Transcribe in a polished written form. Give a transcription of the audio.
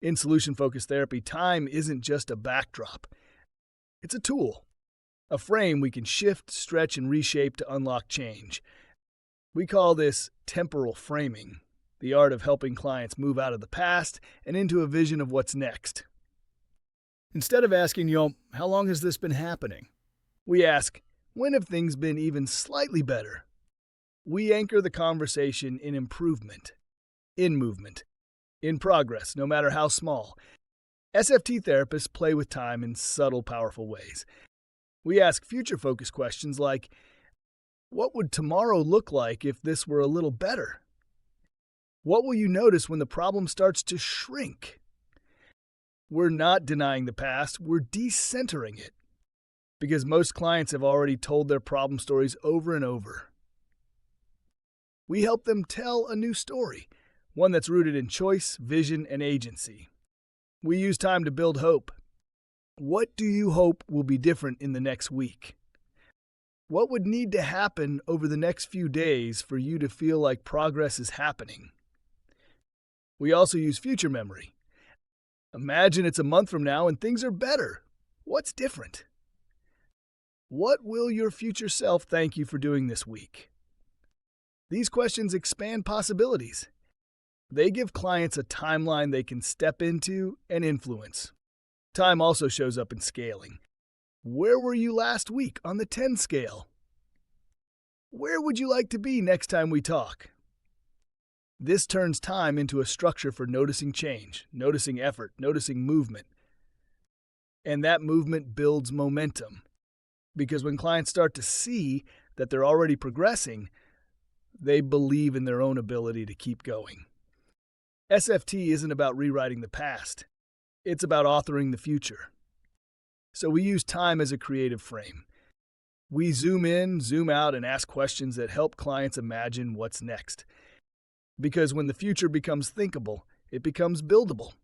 In solution-focused therapy, time isn't just a backdrop. It's a tool, a frame we can shift, stretch, and reshape to unlock change. We call this temporal framing, the art of helping clients move out of the past and into a vision of what's next. Instead of asking, how long has this been happening? We ask, when have things been even slightly better? We anchor the conversation in improvement, in movement, in progress, no matter how small. SFT therapists play with time in subtle, powerful ways. We ask future-focused questions like, what would tomorrow look like if this were a little better? What will you notice when the problem starts to shrink? We're not denying the past, we're decentering it. Because most clients have already told their problem stories over and over. We help them tell a new story, one that's rooted in choice, vision, and agency. We use time to build hope. What do you hope will be different in the next week? What would need to happen over the next few days for you to feel like progress is happening? We also use future memory. Imagine it's a month from now and things are better. What's different? What will your future self thank you for doing this week? These questions expand possibilities. They give clients a timeline they can step into and influence. Time also shows up in scaling. Where were you last week on the 10 scale? Where would you like to be next time we talk? This turns time into a structure for noticing change, noticing effort, noticing movement. And that movement builds momentum. Because when clients start to see that they're already progressing, they believe in their own ability to keep going. SFT isn't about rewriting the past. It's about authoring the future. So we use time as a creative frame. We zoom in, zoom out, and ask questions that help clients imagine what's next. Because when the future becomes thinkable, it becomes buildable.